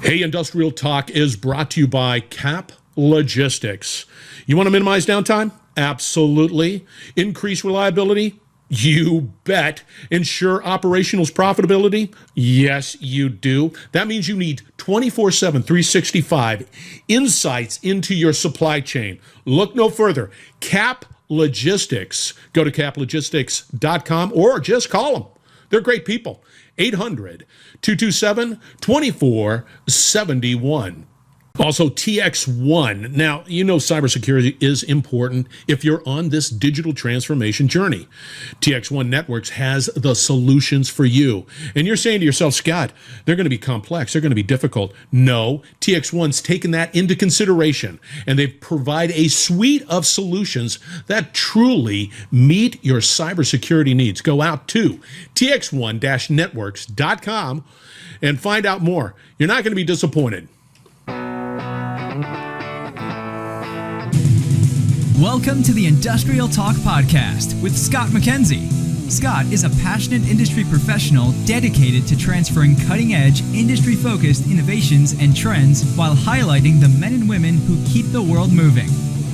Hey, Industrial Talk is brought to you by Cap Logistics. You want to minimize downtime? Absolutely. Increase reliability? You bet. Ensure operational profitability? Yes, you do. That means you need 24/7, 365 insights into your supply chain. Look no further. Cap Logistics. Go to caplogistics.com or just call them. They're great people. 800-227-2471. Also, TX1. Now, you know cybersecurity is important if you're on this digital transformation journey. TX1 Networks has the solutions for you. And you're saying to yourself, Scott, they're going to be complex. They're going to be difficult. No, TX1's taken that into consideration, and they provide a suite of solutions that truly meet your cybersecurity needs. Go out to tx1-networks.com and find out more. You're not going to be disappointed. Welcome to the Industrial Talk Podcast with Scott McKenzie. Scott is a passionate industry professional dedicated to transferring cutting-edge, industry-focused innovations and trends while highlighting the men and women who keep the world moving.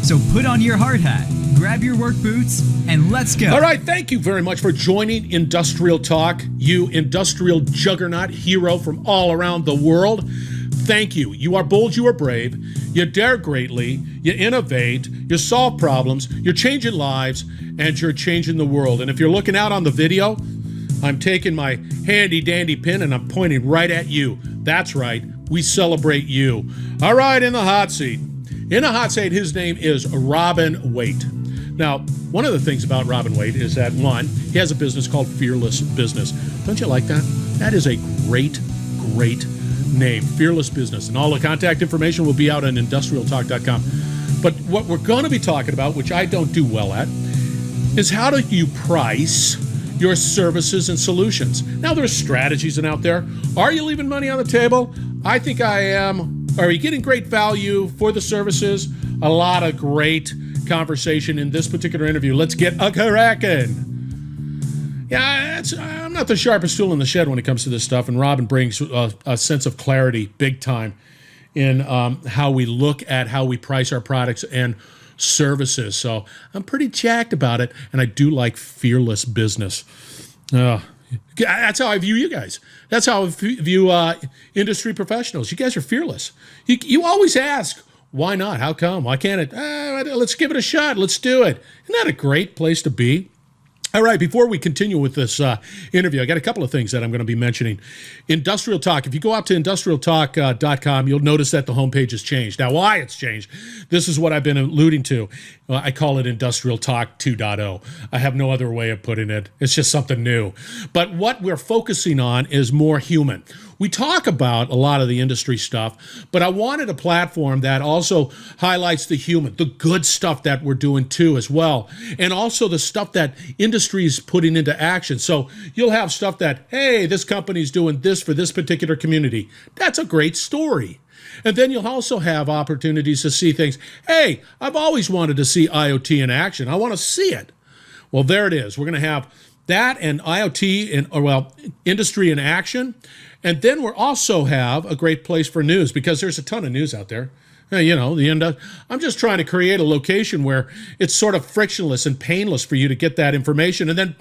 So put on your hard hat, grab your work boots, and let's go. All right, thank you very much for joining Industrial Talk, you industrial juggernaut hero from all around the world. Thank you. You are bold, you are brave, you dare greatly, you innovate, you solve problems, you're changing lives, and you're changing the world. And if you're looking out on the video, I'm taking my handy-dandy pin and I'm pointing right at you. That's right, we celebrate you. All right, in the hot seat. In the hot seat, his name is Robin Waite. Now, one of the things about Robin Waite is that, one, he has a business called Fearless Business. Don't you like that? That is a great name, Fearless Business. And all the contact information will be out on industrialtalk.com. But what we're going to be talking about, which I don't do well at, is how do you price your services and solutions? Now, there's strategies out there. Are you leaving money on the table? I think I am. Are you getting great value for the services? A lot of great conversation in this particular interview. Let's get a-crackin'. Yeah, I'm not the sharpest tool in the shed when it comes to this stuff, and Robin brings a sense of clarity big time in how we look at how we price our products and services. So I'm pretty jacked about it, and I do like Fearless Business. That's how I view you guys. That's how I view industry professionals. You guys are fearless. You always ask, why not? How come? Why can't it? Let's give it a shot. Let's do it. Isn't that a great place to be? All right, before we continue with this interview, I got a couple of things that I'm going to be mentioning. Industrial Talk, if you go out to industrialtalk.com, you'll notice that the homepage has changed. Now, why it's changed, this is what I've been alluding to. I call it Industrial Talk 2.0. I have no other way of putting it. It's just something new. But what we're focusing on is more human. We talk about a lot of the industry stuff, but I wanted a platform that also highlights the human, the good stuff that we're doing too as well, and also the stuff that industry is putting into action. So you'll have stuff that, hey, this company's doing this for this particular community. That's a great story. And then you'll also have opportunities to see things. Hey, I've always wanted to see IoT in action. I want to see it. Well, there it is. We're going to have that and IoT and, industry in action. And then we'll also have a great place for news, because there's a ton of news out there. I'm just trying to create a location where it's sort of frictionless and painless for you to get that information. And then,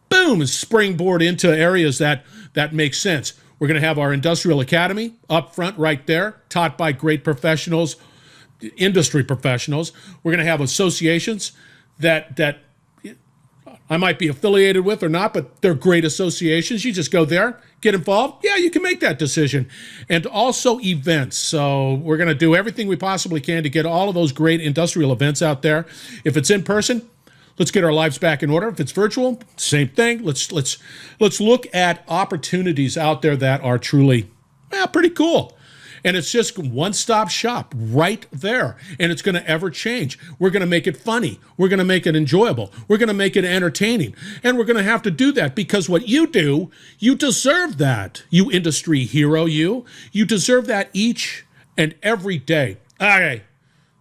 boom, springboard into areas that make sense. We're going to have our Industrial Academy up front right there, taught by great professionals, industry professionals. We're going to have associations that I might be affiliated with or not, but they're great associations. You just go there, get involved. Yeah, you can make that decision. And also events. So we're going to do everything we possibly can to get all of those great industrial events out there. If it's in person, let's get our lives back in order. If it's virtual, same thing. Let's look at opportunities out there that are truly pretty cool. And it's just one-stop shop right there. And it's going to ever change. We're going to make it funny. We're going to make it enjoyable. We're going to make it entertaining. And we're going to have to do that because what you do, you deserve that. You industry hero, you deserve that each and every day. Okay,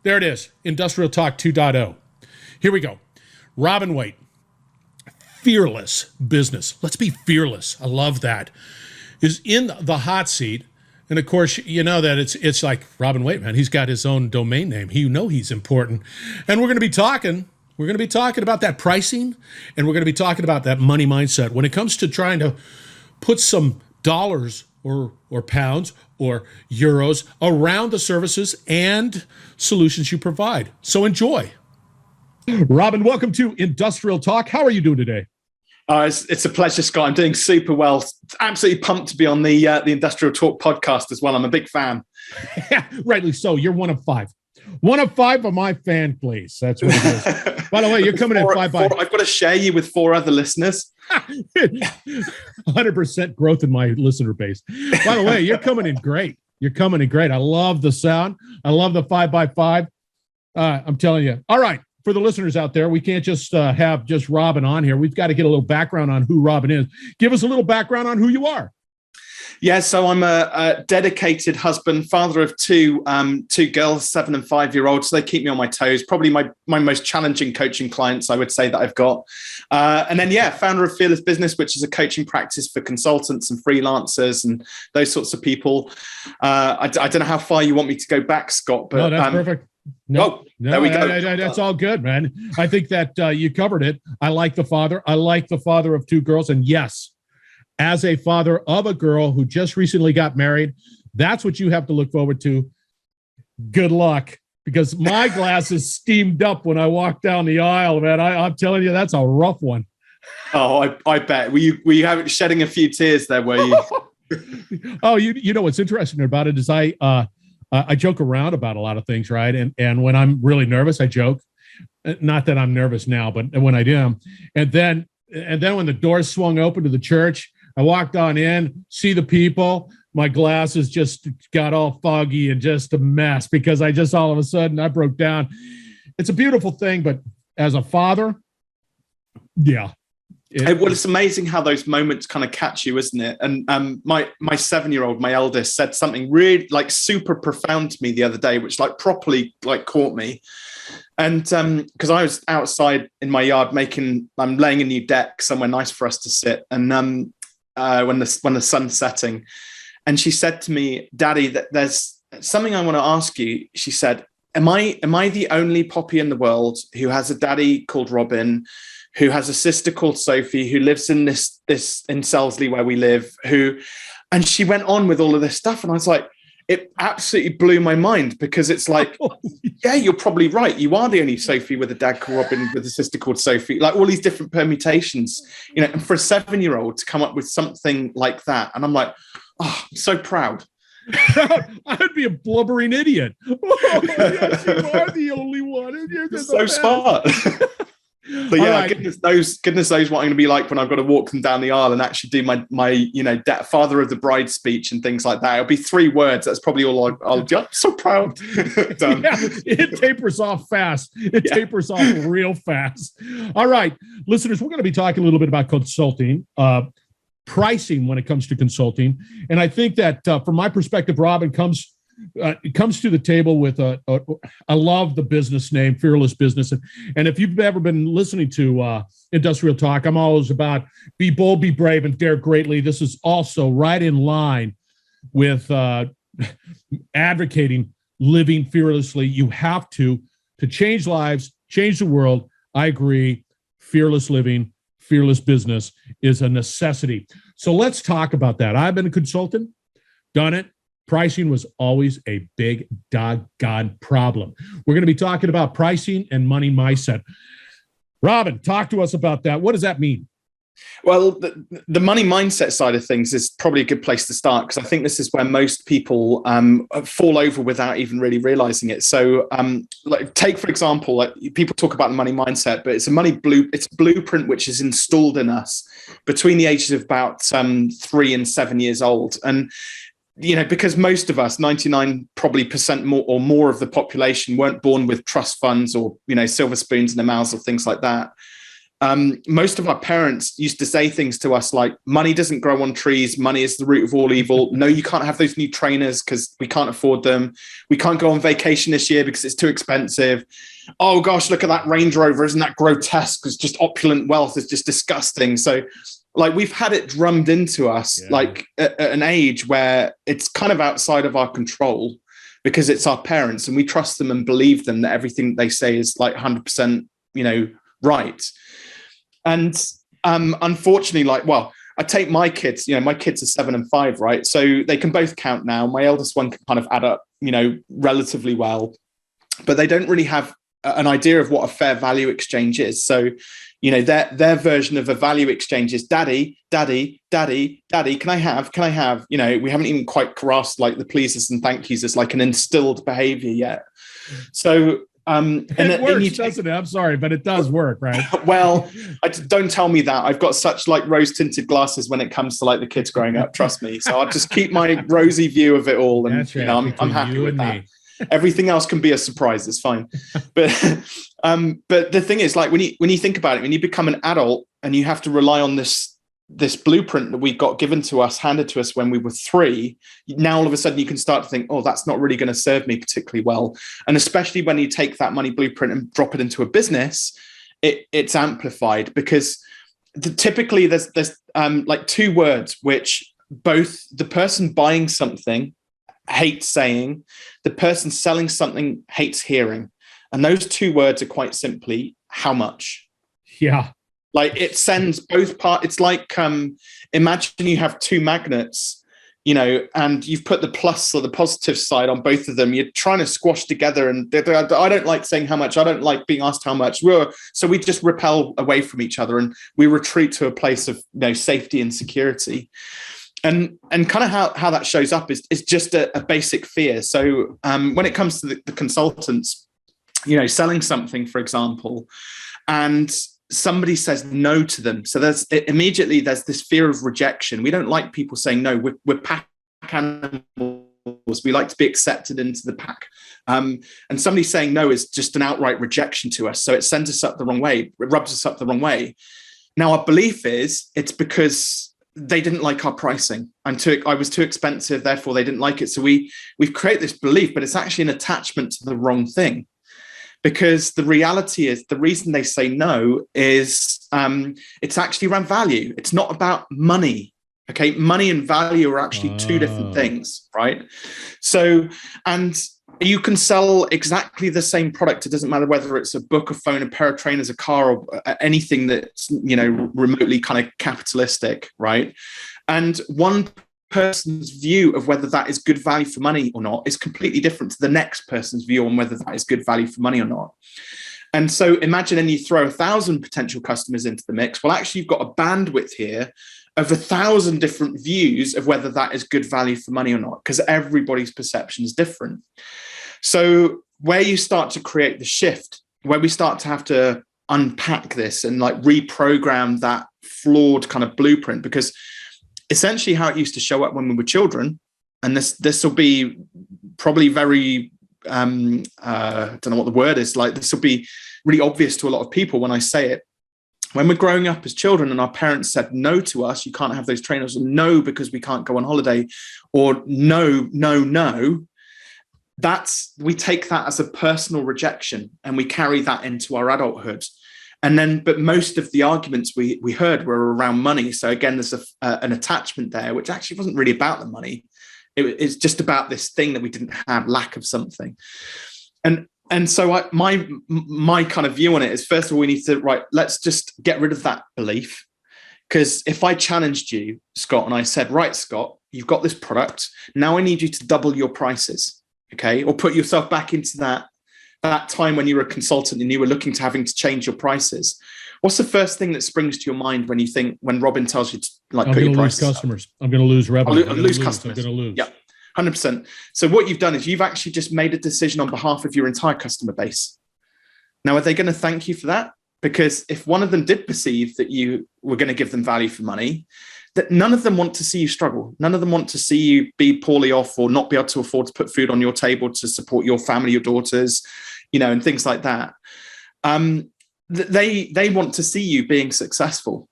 there it is. Industrial Talk 2.0. Here we go. Robin Waite, Fearless Business. Let's be fearless. I love that. Is in the hot seat. And of course, you know that it's like Robin Waite, man. He's got his own domain name. He's important. And we're going to be talking about that pricing, and we're going to be talking about that money mindset when it comes to trying to put some dollars or pounds or euros around the services and solutions you provide. So enjoy. Robin, welcome to Industrial Talk. How are you doing today? It's a pleasure, Scott. I'm doing super well. Absolutely pumped to be on the Industrial Talk podcast as well. I'm a big fan. Yeah, rightly so. You're one of five. One of five of my fan place. That's what it is. By the way, you're coming in 5 by. I've got to share you with 4 other listeners. 100% growth in my listener base. By the way, you're coming in great. I love the sound. I love the 5 by 5. I'm telling you. All right. For the listeners out there, we can't just have just Robin on here. We've got to get a little background on who Robin is. Give us a little background on who you are. Yeah, so I'm a dedicated husband, father of two girls, 7 and 5-year-olds. So they keep me on my toes. Probably my most challenging coaching clients, I would say, that I've got. And then, founder of Fearless Business, which is a coaching practice for consultants and freelancers and those sorts of people. I don't know how far you want me to go back, Scott. But, no, that's perfect. No, there we go. That's all good, man. I think that you covered it. I like the father. I like the father of 2 girls. And yes, as a father of a girl who just recently got married, that's what you have to look forward to. Good luck, because my glass is steamed up when I walk down the aisle, man. I'm telling you, that's a rough one. Oh, I bet. Were you having shedding a few tears there, were you? Oh, you know what's interesting about it is I joke around about a lot of things, right? And when I'm really nervous, I joke. Not that I'm nervous now, but when I am. And then when the doors swung open to the church, I walked on in, see the people. My glasses just got all foggy and just a mess because I just all of a sudden I broke down. It's a beautiful thing, but as a father, yeah. Well, it's amazing how those moments kind of catch you, isn't it? And my 7-year-old, my eldest, said something really super profound to me the other day, which properly caught me. And because I was outside in my yard I'm laying a new deck somewhere nice for us to sit. And when the sun's setting, and she said to me, "Daddy, that there's something I want to ask you." She said, "Am I the only poppy in the world who has a daddy called Robin, who has a sister called Sophie, who lives in this in Selsley where we live, and she went on with all of this stuff. And I was like, it absolutely blew my mind, because it's like, yeah, you're probably right. You are the only Sophie with a dad called Robin, with a sister called Sophie, like all these different permutations, and for a 7-year-old to come up with something like that. And I'm like, oh, I'm so proud. I'd be a blubbering idiot. Oh, yes, you are the only one. You're so smart. So yeah, right. goodness knows what I'm going to be like when I've got to walk them down the aisle and actually do my father of the bride speech and things like that. It'll be 3 words. That's probably all I'll do. I'm so proud. Done. Yeah, it tapers off fast. Tapers off real fast. All right, listeners, we're going to be talking a little bit about consulting, pricing when it comes to consulting. And I think that from my perspective, Robin comes to the table with I love the business name, Fearless Business. And if you've ever been listening to Industrial Talk, I'm always about be bold, be brave, and dare greatly. This is also right in line with advocating living fearlessly. You have to change lives, change the world. I agree. Fearless living, fearless business is a necessity. So let's talk about that. I've been a consultant, done it. Pricing was always a big doggone problem. We're going to be talking about pricing and money mindset. Robin, talk to us about that. What does that mean? Well, the money mindset side of things is probably a good place to start, because I think this is where most people fall over without even really realizing it. So take, for example, people talk about the money mindset, but it's a blueprint which is installed in us between the ages of about 3 and 7 years old. And because most of us, 99% more of the population, weren't born with trust funds or, silver spoons in their mouths or things like that. Most of our parents used to say things to us like, money doesn't grow on trees. Money is the root of all evil. No, you can't have those new trainers because we can't afford them. We can't go on vacation this year because it's too expensive. Oh gosh, look at that Range Rover. Isn't that grotesque? It's just opulent wealth. It's just disgusting. So like we've had it drummed into us, like at an age where it's kind of outside of our control because it's our parents and we trust them and believe them that everything they say is like 100%, right. And unfortunately, I take my kids, my kids are 7 and 5, right? So they can both count now. My eldest one can kind of add up, relatively well, but they don't really have an idea of what a fair value exchange is. So, their version of a value exchange is daddy, daddy, daddy, daddy, can I have, we haven't even quite grasped like the pleases and thank yous as like an instilled behavior yet. So, it works, doesn't it? I'm sorry, but it does work, right? Well, don't tell me that. I've got such like rose-tinted glasses when it comes to like the kids growing up. Trust me. So I'll just keep my rosy view of it all, and right. I'm happy with that. Everything else can be a surprise. It's fine. But the thing is, like when you think about it, when you become an adult and you have to rely on this blueprint that we got given to us, handed to us when we were 3, now all of a sudden you can start to think, oh, that's not really going to serve me particularly well. And especially when you take that money blueprint and drop it into a business, it's amplified because typically there's like 2 words which both the person buying something hates saying, the person selling something hates hearing. And those 2 words are quite simply, how much? Yeah. Like it sends both parts. It's like, imagine you have 2 magnets, and you've put the plus or the positive side on both of them. You're trying to squash together. And I don't like saying how much. I don't like being asked how much. So we just repel away from each other and we retreat to a place of safety and security. And kind of how that shows up is just a basic fear. So when it comes to the consultants, selling something, for example, and somebody says no to them. So there's this fear of rejection. We don't like people saying no. We're pack animals. We like to be accepted into the pack. And somebody saying no is just an outright rejection to us. So it sends us up the wrong way. It rubs us up the wrong way. Now, our belief is it's because they didn't like our pricing. I was too expensive, therefore they didn't like it. So we've created this belief, but it's actually an attachment to the wrong thing. Because the reality is the reason they say no is it's actually around value. It's not about money. Okay. Money and value are actually 2 different things, right? So, and you can sell exactly the same product. It doesn't matter whether it's a book, a phone, a pair of trainers, a car, or anything that's, remotely kind of capitalistic, right? And one person's view of whether that is good value for money or not is completely different to the next person's view on whether that is good value for money or not. And so imagine and you throw 1,000 potential customers into the mix. Well, actually, you've got a bandwidth here of 1,000 different views of whether that is good value for money or not, because everybody's perception is different. So where you start to create the shift, where we start to have to unpack this and like reprogram that flawed kind of blueprint, because essentially how it used to show up when we were children, and this will be probably very, I don't know what the word is, like this will be really obvious to a lot of people when I say it. When we're growing up as children and our parents said no to us, you can't have those trainers, or no, because we can't go on holiday, or no, we take that as a personal rejection and we carry that into our adulthood. And then, but most of the arguments we heard were around money. So again, there's an attachment there, which actually wasn't really about the money. It's just about this thing that we didn't have, lack of something. And so my kind of view on it is, first of all, we need to, let's just get rid of that belief. Because if I challenged you, Scott, and I said, right, Scott, you've got this product. Now I need you to double your prices, okay? Or put yourself back into that time when you were a consultant and you were looking to having to change your prices. What's the first thing that springs to your mind when Robin tells you to put your prices up? I'm going to lose revenue. I'm lose customers. I'm going to lose. Yeah, 100%. So what you've done is you've actually just made a decision on behalf of your entire customer base. Now, are they going to thank you for that? Because if one of them did perceive that you were going to give them value for money, that none of them want to see you struggle. None of them want to see you be poorly off or not be able to afford to put food on your table to support your family, your daughters, and things like that. They want to see you being successful.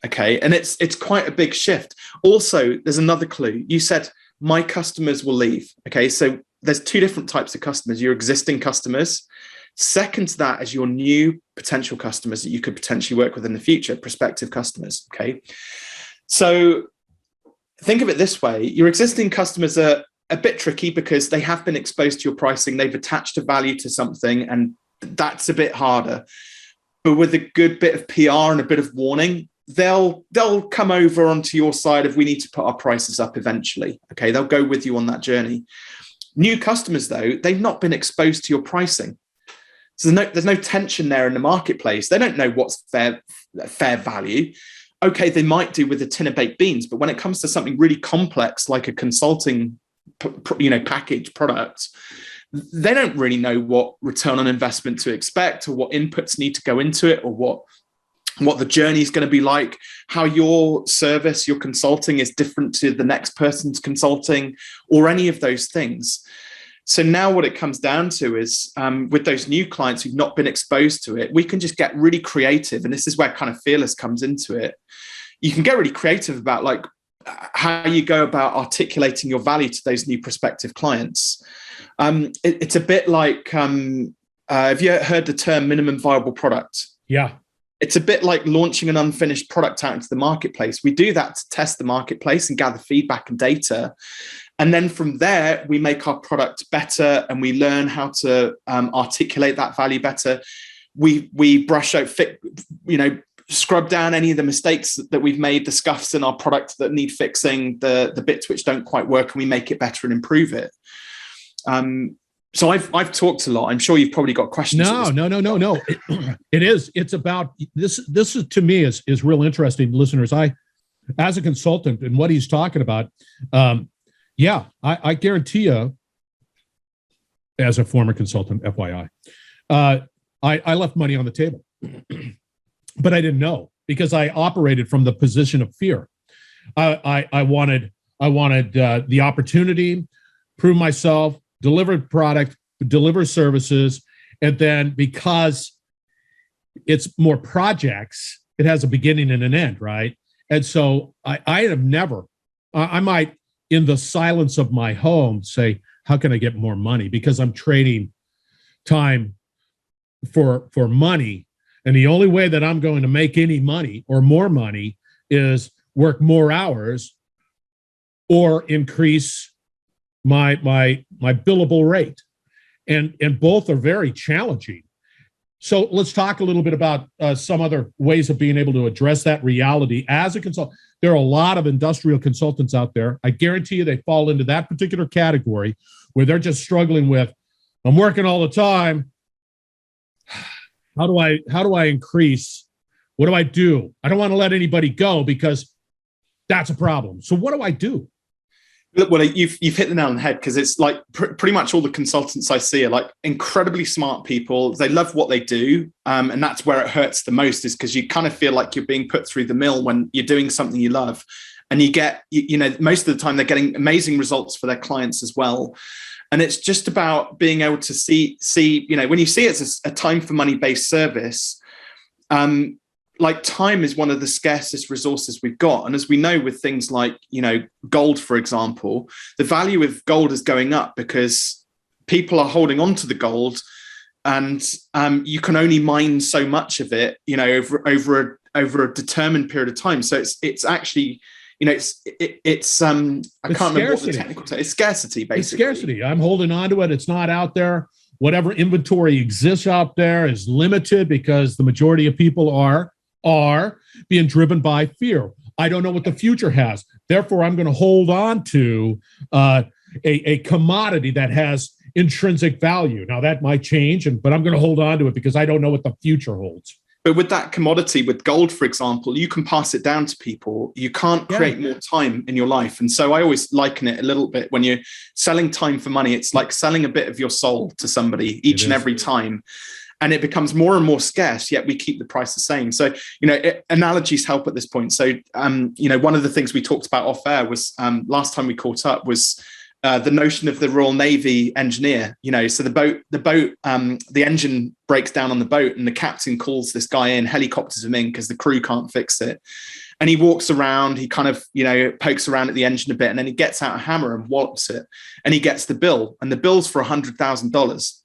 Okay. And it's quite a big shift. Also, there's another clue. You said, my customers will leave. Okay. So there's 2 different types of customers, your existing customers. Second to that is your new potential customers that you could potentially work with in the future, prospective customers. Okay. So think of it this way. Your existing customers are a bit tricky because they have been exposed to your pricing. They've attached a value to something, and that's a bit harder. But with a good bit of PR and a bit of warning, they'll come over onto your side if we need to put our prices up eventually. Okay. They'll go with you on that journey. New customers, though, they've not been exposed to your pricing. So there's no tension there in the marketplace. They don't know what's fair value. Okay, they might do with a tin of baked beans, but when it comes to something really complex like a consulting, package product, they don't really know what return on investment to expect, or what inputs need to go into it, or what the journey is going to be like, how your service, your consulting is different to the next person's consulting, or any of those things. So now what it comes down to is with those new clients who've not been exposed to it, we can just get really creative. And this is where kind of Fearless comes into it. You can get really creative about like how you go about articulating your value to those new prospective clients. It's a bit like, have you heard the term minimum viable product? Yeah. It's a bit like launching an unfinished product out into the marketplace. We do that to test the marketplace and gather feedback and data. And then from there, we make our product better, and we learn how to articulate that value better. We brush out, scrub down any of the mistakes that we've made, the scuffs in our product that need fixing, the bits which don't quite work, and we make it better and improve it. So I've talked a lot. I'm sure you've probably got questions. No. It is. It's about this. This is, to me, is real interesting, listeners. As a consultant, and what he's talking about, I guarantee you, as a former consultant, FYI, I left money on the table, but I didn't know, because I operated from the position of fear. I wanted the opportunity, prove myself, deliver product, deliver services, and then because it's more projects, it has a beginning and an end, right? And so I have never, I might, in the silence of my home, say, how can I get more money? Because I'm trading time for money. And the only way that I'm going to make any money or more money is work more hours or increase my billable rate. And both are very challenging. So let's talk a little bit about some other ways of being able to address that reality as a consultant. There are a lot of industrial consultants out there. I guarantee you they fall into that particular category where they're just struggling with, I'm working all the time. How do I increase? What do I do? I don't want to let anybody go because that's a problem. So what do I do? Well, you've hit the nail on the head, because it's like pretty much all the consultants I see are like incredibly smart people. They love what they do. And that's where it hurts the most, is because you kind of feel like you're being put through the mill when you're doing something you love. And you get, most of the time they're getting amazing results for their clients as well. And it's just about being able to see, when you see it as a time for money based service, like time is one of the scarcest resources we've got. And as we know with things like, gold, for example, the value of gold is going up because people are holding on to the gold, and you can only mine so much of it, over a determined period of time. So it's actually, I can't remember what the technical term. It's scarcity, basically. It's scarcity. I'm holding on to it. It's not out there. Whatever inventory exists out there is limited because the majority of people are being driven by fear. I don't know what the future has. Therefore, I'm going to hold on to a commodity that has intrinsic value. Now, that might change, but I'm going to hold on to it because I don't know what the future holds. But with that commodity, with gold, for example, you can pass it down to people. You can't create more time in your life. And so I always liken it a little bit. When you're selling time for money, it's like selling a bit of your soul to somebody each and every time. And it becomes more and more scarce, yet we keep the price the same. So, analogies help at this point. So, one of the things we talked about off air was last time we caught up was the notion of the Royal Navy engineer. So the engine breaks down on the boat, and the captain calls this guy in, helicopters him in because the crew can't fix it. And he walks around, he kind of, pokes around at the engine a bit, and then he gets out a hammer and wallops it, and he gets the bill, and the bill's for $100,000.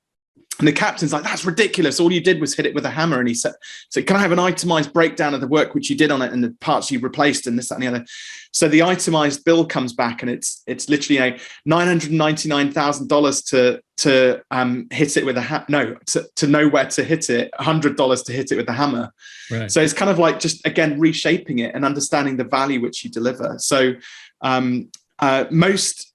And the captain's like, that's ridiculous. All you did was hit it with a hammer. And he said, so can I have an itemized breakdown of the work which you did on it and the parts you replaced and this, that, and the other? So the itemized bill comes back and it's literally $999,000 to hit it with a hammer. No, to know where to hit it, $100 to hit it with a hammer. Right. So it's kind of like just, again, reshaping it and understanding the value which you deliver. So most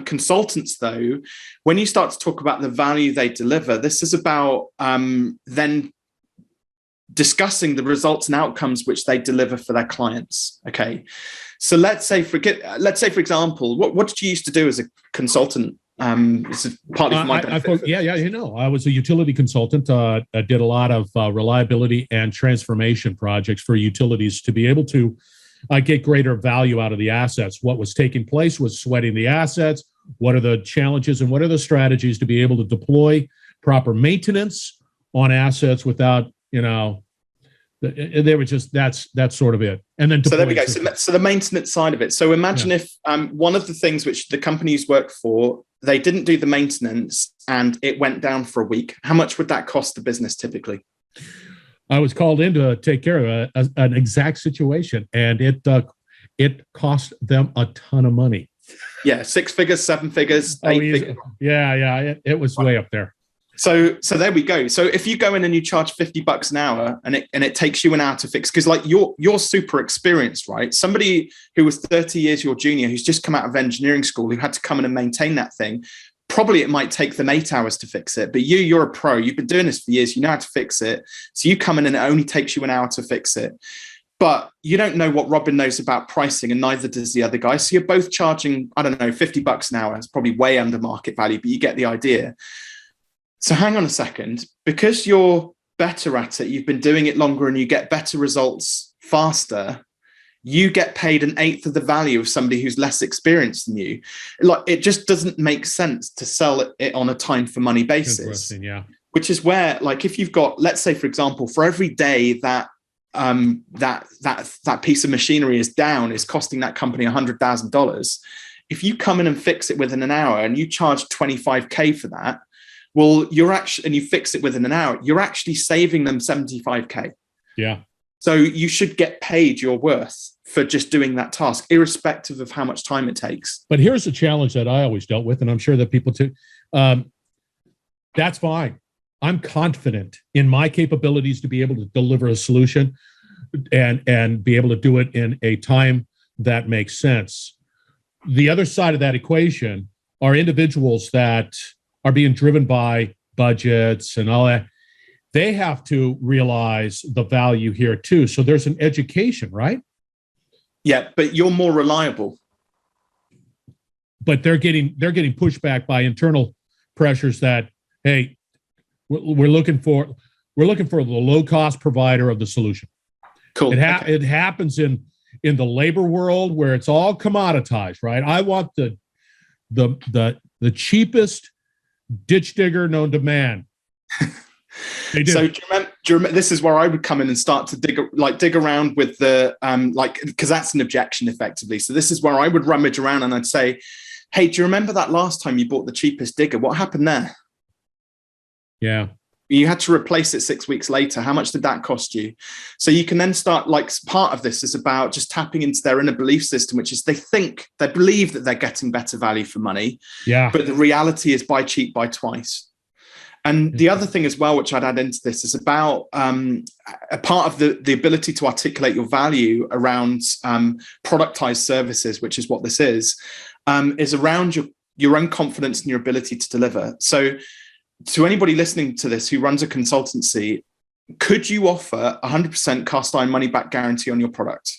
consultants, though, when you start to talk about the value they deliver, this is about then discussing the results and outcomes which they deliver for their clients. Okay, so let's say, for example, what did you used to do as a consultant? This is partly for my benefit. I was a utility consultant. I did a lot of reliability and transformation projects for utilities to be able to get greater value out of the assets. What was taking place was sweating the assets. What are the challenges and what are the strategies to be able to deploy proper maintenance on assets without, they were just, that's sort of it. And then so there we go. So the maintenance side of it. So imagine if one of the things which the companies worked for, they didn't do the maintenance and it went down for a week. How much would that cost the business typically? I was called in to take care of an exact situation, and it cost them a ton of money. Yeah, 6 figures, 7 figures, 8 figures. Yeah, it was way up there. So there we go. So if you go in and you charge $50 an hour, and it takes you an hour to fix, because like you're super experienced, right? Somebody who was 30 years your junior, who's just come out of engineering school, who had to come in and maintain that thing. Probably it might take them 8 hours to fix it, but you're a pro. You've been doing this for years. You know how to fix it. So you come in and it only takes you an hour to fix it. But you don't know what Robin knows about pricing, and neither does the other guy. So you're both charging, I don't know, $50 an hour. It's probably way under market value, but you get the idea. So hang on a second. Because you're better at it, you've been doing it longer and you get better results faster, you get paid 1/8 of the value of somebody who's less experienced than you. Like, it just doesn't make sense to sell it on a time for money basis. Yeah. Which is where, like, if you've got, let's say, for example, for every day that that piece of machinery is down, is costing that company $100,000. If you come in and fix it within an hour and you charge $25K for that, well, and you fix it within an hour, you're actually saving them $75K. Yeah. So you should get paid your worth for just doing that task, irrespective of how much time it takes. But here's a challenge that I always dealt with, and I'm sure that people too. That's fine. I'm confident in my capabilities to be able to deliver a solution and be able to do it in a time that makes sense. The other side of that equation are individuals that are being driven by budgets and all that. They have to realize the value here too. So there's an education, right? Yeah, but you're more reliable. But they're getting pushback by internal pressures that, hey, we're looking for the low cost provider of the solution. Cool. It happens in the labor world where it's all commoditized, right? I want the cheapest ditch digger known to man. They do. So do you remember, this is where I would come in and start to dig around with the because that's an objection effectively. So this is where I would rummage around and I'd say, hey, do you remember that last time you bought the cheapest digger? What happened there? Yeah. You had to replace it 6 weeks later. How much did that cost you? So you can then start, like, part of this is about just tapping into their inner belief system, which is they believe that they're getting better value for money. Yeah. But the reality is buy cheap, buy twice. And the other thing as well, which I'd add into this, is about a part of the ability to articulate your value around productized services, which is what this is around your own confidence and your ability to deliver. So to anybody listening to this who runs a consultancy, could you offer 100% cast iron money back guarantee on your product?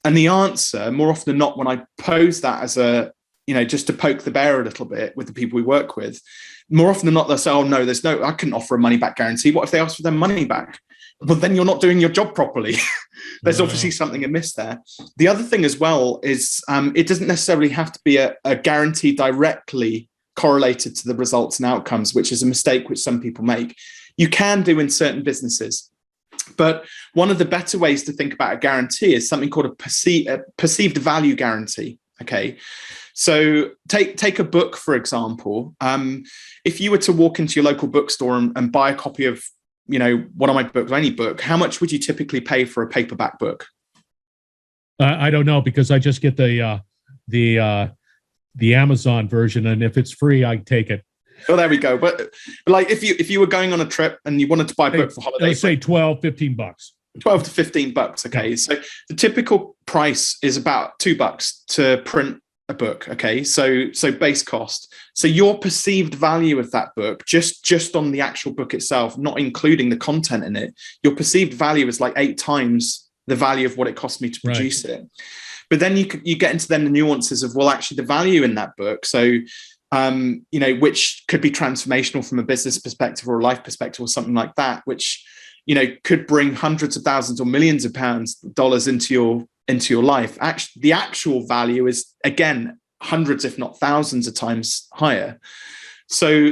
And the answer, more often than not, when I pose that as just to poke the bear a little bit with the people we work with, more often than not, they'll say, oh, no, I couldn't offer a money back guarantee. What if they ask for their money back? Well, then you're not doing your job properly. There's obviously something amiss there. The other thing as well is it doesn't necessarily have to be a guarantee directly correlated to the results and outcomes, which is a mistake which some people make. You can do in certain businesses. But one of the better ways to think about a guarantee is something called a perceived value guarantee. Okay. So take a book, for example. If you were to walk into your local bookstore and buy a copy of, one of my books, any book, how much would you typically pay for a paperback book? I don't know, because I just get the Amazon version, and if it's free, I take it. Oh, there we go. But like if you were going on a trip and you wanted to buy a book for holiday, let's say $12, $15. $12 to $15. Okay. So the typical price is about $2 to print a book. Okay. So base cost. So your perceived value of that book, just on the actual book itself, not including the content in it, your perceived value is like 8 times the value of what it cost me to produce it. But then you get into then the nuances of, well, actually the value in that book. So, which could be transformational from a business perspective or a life perspective or something like that, which, could bring hundreds of thousands or millions of dollars into your life. Actually, the actual value is, again, hundreds, if not thousands of times higher. So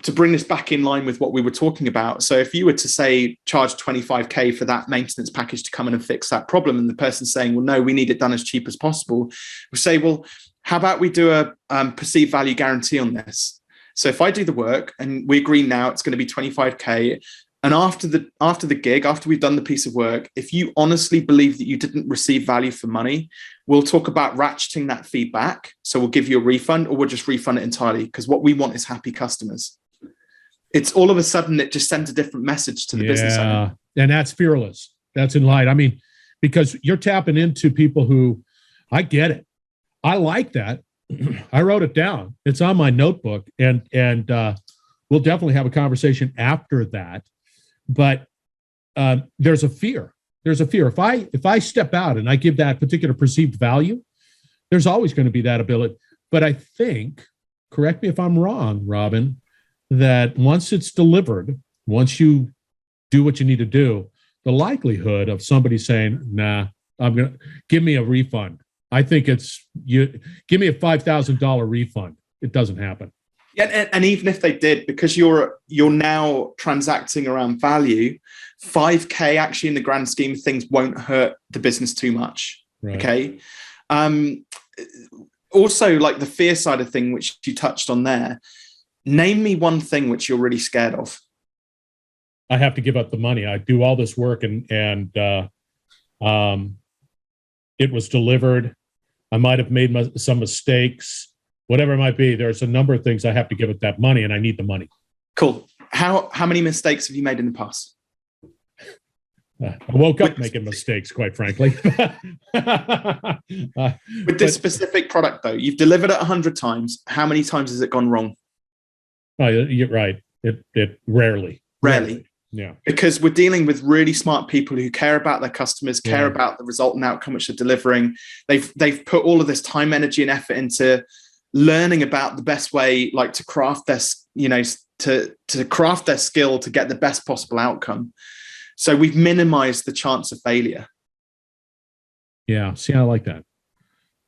to bring this back in line with what we were talking about. So if you were to say, charge $25K for that maintenance package to come in and fix that problem, and the person's saying, well, no, we need it done as cheap as possible. We say, well, how about we do a perceived value guarantee on this? So if I do the work and we agree now it's going to be $25K, and after the gig, after we've done the piece of work, if you honestly believe that you didn't receive value for money, we'll talk about ratcheting that feedback. So we'll give you a refund, or we'll just refund it entirely, because what we want is happy customers. It's all of a sudden, it just sends a different message to the business owner. And that's fearless. That's in light. I mean, because you're tapping into people who, I get it. I like that. I wrote it down. It's on my notebook, and we'll definitely have a conversation after that. But there's a fear. There's a fear. If I step out and I give that particular perceived value, there's always going to be that ability. But I think, correct me if I'm wrong, Robin, that once it's delivered, once you do what you need to do, the likelihood of somebody saying, nah, I'm going to give me a refund. I think it's you give me a $5,000 refund. It doesn't happen. Yeah, and even if they did, because you're now transacting around value, $5K actually in the grand scheme of things won't hurt the business too much. Right. Okay. Also, like the fear side of thing, which you touched on there, name me one thing which you're really scared of. I have to give up the money. I do all this work and it was delivered. I might have made some mistakes. Whatever it might be, there's a number of things I have to give it that money, and I need the money. Cool. How many mistakes have you made in the past? I woke up making mistakes, quite frankly. With this specific product, though, you've delivered it 100 times. How many times has it gone wrong? Oh, you're right. It rarely. Yeah. Because we're dealing with really smart people who care about their customers, care about the result and outcome which they're delivering. They've put all of this time, energy, and effort into learning about the best way, like to craft their, to craft their skill to get the best possible outcome. So we've minimized the chance of failure. Yeah. See, I like that.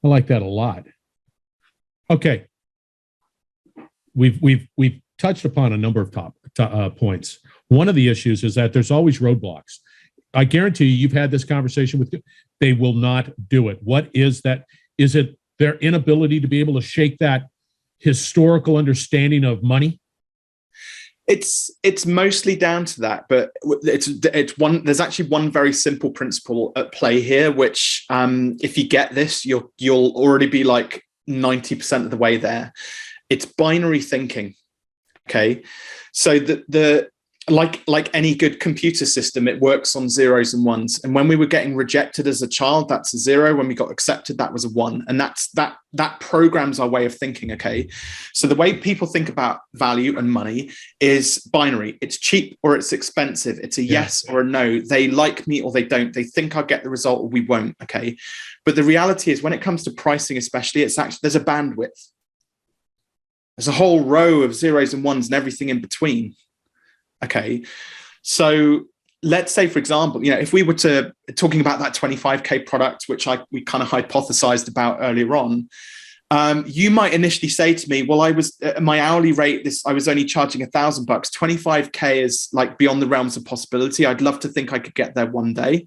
I like that a lot. Okay. We've touched upon a number of points. One of the issues is that there's always roadblocks. I guarantee you've had this conversation with them. They will not do it. What is that? Is it their inability to be able to shake that historical understanding of money? It's mostly down to that, but it's one. There's actually one very simple principle at play here, which if you get this, you'll already be like 90% of the way there. It's binary thinking. Okay, so the like any good computer system, it works on zeros and ones. And when we were getting rejected as a child, that's a 0. When we got accepted, that was a 1. And that programs our way of thinking. Okay. So the way people think about value and money is binary. It's cheap or it's expensive. It's a yes or a no. They like me or they don't. They think I'll get the result or we won't. Okay. But the reality is when it comes to pricing, especially, it's actually, there's a bandwidth. There's a whole row of zeros and ones and everything in between. Okay, so let's say, for example, if we were to talking about that 25K product, which we kind of hypothesized about earlier on, you might initially say to me, well, I was my hourly rate, I was only charging $1,000. 25K is like beyond the realms of possibility. I'd love to think I could get there one day.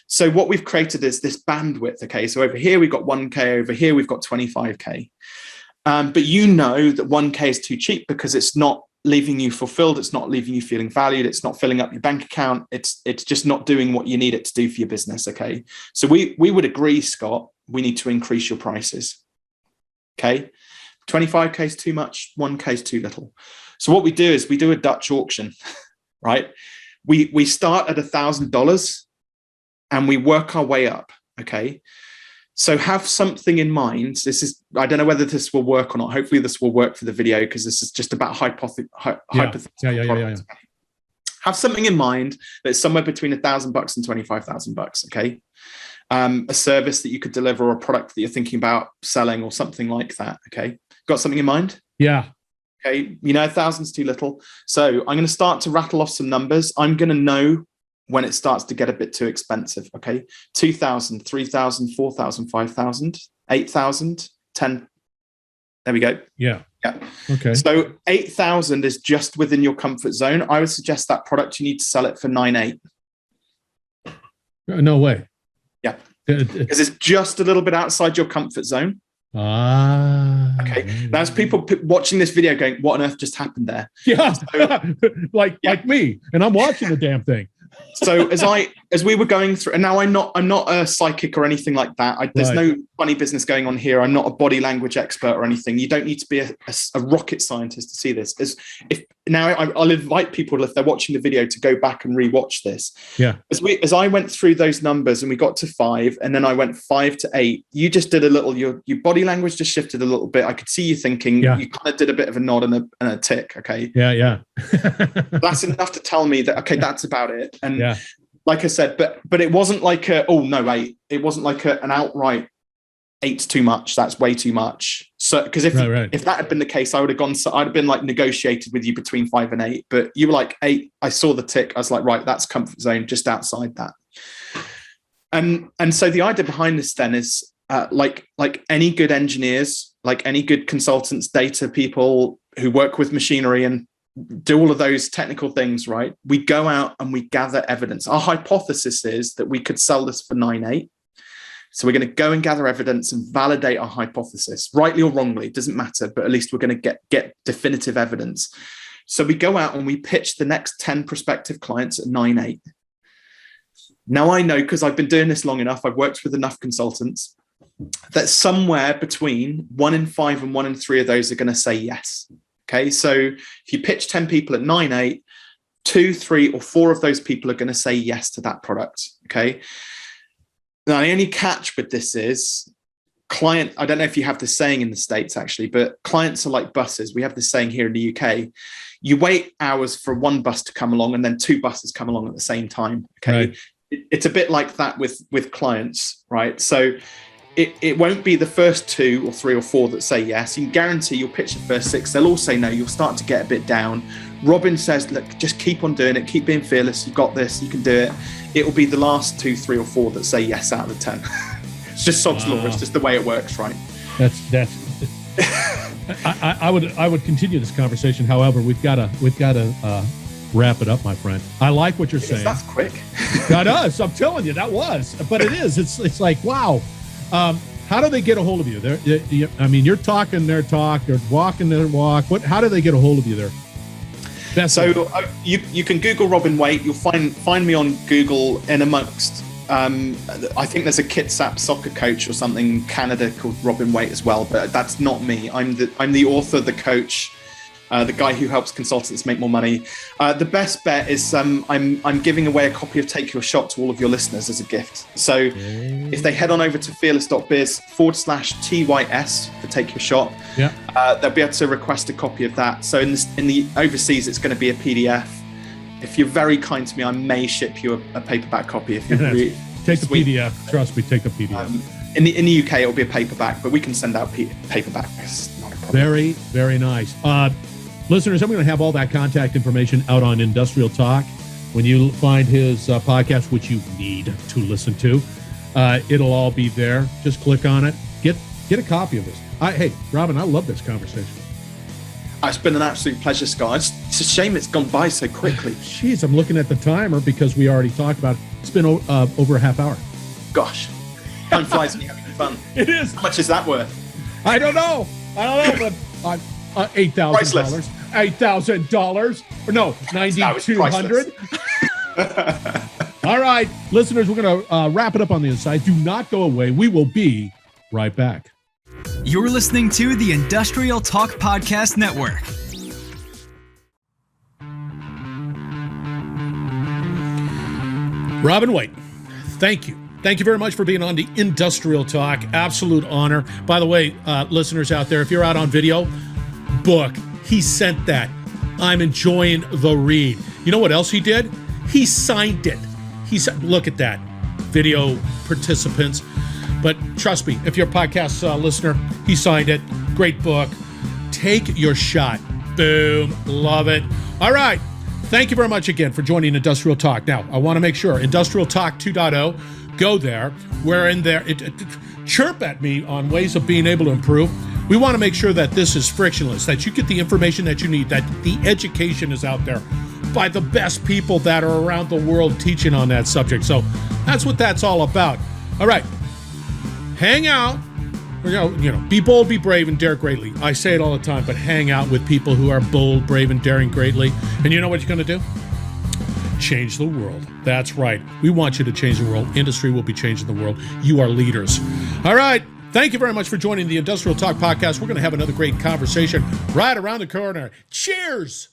So what we've created is this bandwidth. Okay, so over here we've got 1K, over here we've got 25K. But you know that 1K is too cheap because it's not leaving you fulfilled. It's not leaving you feeling valued. It's not filling up your bank account. It's just not doing what you need it to do for your business. Okay. So we would agree, Scott, we need to increase your prices. Okay. 25K is too much. 1K is too little. So what we do is we do a Dutch auction, right? We start at $1,000 and we work our way up. Okay. So have something in mind. This is, I don't know whether this will work or not. Hopefully this will work for the video because this is just about hypothetical. Yeah. Have something in mind that's somewhere between $1,000 and $25,000. Okay. A service that you could deliver or a product that you're thinking about selling or something like that. Okay. Got something in mind? Yeah. Okay. You know, 1,000's too little. So I'm going to start to rattle off some numbers. I'm going to know when it starts to get a bit too expensive. Okay. 2,000, 3,000, 4,000, 5,000, 8,000, 10. There we go. Yeah. Yeah. Okay. So 8,000 is just within your comfort zone. I would suggest that product, you need to sell it for 9,800. No way. Yeah. Because it's just a little bit outside your comfort zone. Okay. Now, as people watching this video going, what on earth just happened there? Yeah. So, like me, and I'm watching the damn thing. So as we were going through, and now I'm not a psychic or anything like that. There's no funny business going on here. I'm not a body language expert or anything. You don't need to be a rocket scientist to see this. I'll invite people, if they're watching the video, to go back and rewatch this. Yeah. As I went through those numbers and we got to 5, and then I went 5 to 8. You just did a little. Your body language just shifted a little bit. I could see you thinking. Yeah. You kind of did a bit of a nod and a tick. Okay. Yeah. That's enough to tell me that that's about it. And like I said, but it wasn't like it wasn't like an outright 8's too much. That's way too much. So because if that had been the case, I would have gone. So I'd have been like negotiated with you between 5 and 8. But you were like 8. I saw the tick. I was like, right, that's comfort zone, just outside that. And so the idea behind this then is like any good engineers, like any good consultants, data people who work with machinery and do all of those technical things, right? We go out and we gather evidence. Our hypothesis is that we could sell this for 9,800. So we're going to go and gather evidence and validate our hypothesis, rightly or wrongly, it doesn't matter, but at least we're going to get definitive evidence. So we go out and we pitch the next 10 prospective clients at 9,800. Now I know, because I've been doing this long enough, I've worked with enough consultants, that somewhere between 1 in 5 and 1 in 3 of those are going to say yes. Okay, so if you pitch 10 people at 9,800, 2, 3, or 4 of those people are going to say yes to that product. Okay. Now, the only catch with this is I don't know if you have the saying in the States actually, but clients are like buses. We have the saying here in the UK. You wait hours for one bus to come along and then 2 buses come along at the same time. Okay. Right. It's a bit like that with clients, right? So it won't be the first 2 or 3 or 4 that say yes. You can guarantee you'll pitch the first 6. They'll all say no. You'll start to get a bit down. Robin says, look, just keep on doing it. Keep being fearless. You've got this. You can do it. It will be the last 2, 3 or 4 that say yes out of the 10. It's just sod's law. It's just the way it works, right? That's. I would continue this conversation. However, we've got to wrap it up, my friend. I like what you're saying. That's quick. That is. I'm telling you, that was. But it is. It's like, wow. How do they get a hold of you? You're talking their talk, they're walking their walk. How do they get a hold of you there? You can Google Robin Waite. You'll find me on Google in amongst. I think there's a Kitsap soccer coach or something in Canada called Robin Waite as well, but that's not me. I'm the author, the coach, the guy who helps consultants make more money. The best bet is I'm giving away a copy of Take Your Shot to all of your listeners as a gift. So if they head on over to fearless.biz/TYS for Take Your Shot, they'll be able to request a copy of that. So in the overseas, it's going to be a PDF. If you're very kind to me, I may ship you a paperback copy. If you really take the PDF, trust me, take the PDF. In the UK, it'll be a paperback, but we can send out paperback. It's not a problem. Very, very nice. Listeners, I'm going to have all that contact information out on Industrial Talk. When you find his podcast, which you need to listen to, it'll all be there. Just click on it. Get a copy of this. Hey, Robin, I love this conversation. It's been an absolute pleasure, Scott. It's a shame it's gone by so quickly. Jeez, I'm looking at the timer because we already talked about it. It's been over a half hour. Gosh, time flies when you're having fun. It is. How much is that worth? I don't know. I don't know, but $8,000. $8,000. Or no, $9,200. All right, listeners, we're going to wrap it up on the inside. Do not go away. We will be right back. You're listening to the Industrial Talk Podcast Network. Robin Waite, thank you. Thank you very much for being on the Industrial Talk. Absolute honor. By the way, listeners out there, if you're out on video, book. He sent that. I'm enjoying the read. You know what else he did? He signed it. He said, look at that. Video participants. But trust me, if you're a podcast listener, he signed it. Great book. Take your shot. Boom. Love it. All right. Thank you very much again for joining Industrial Talk. Now, I want to make sure, Industrial Talk 2.0, go there. We're in there. Chirp at me on ways of being able to improve. We want to make sure that this is frictionless, that you get the information that you need, that the education is out there by the best people that are around the world teaching on that subject. So that's what that's all about. All right. Hang out. Be bold, be brave, and dare greatly. I say it all the time, but hang out with people who are bold, brave, and daring greatly. And you know what you're going to do? Change the world. That's right. We want you to change the world. Industry will be changing the world. You are leaders. All right. Thank you very much for joining the Industrial Talk Podcast. We're going to have another great conversation right around the corner. Cheers.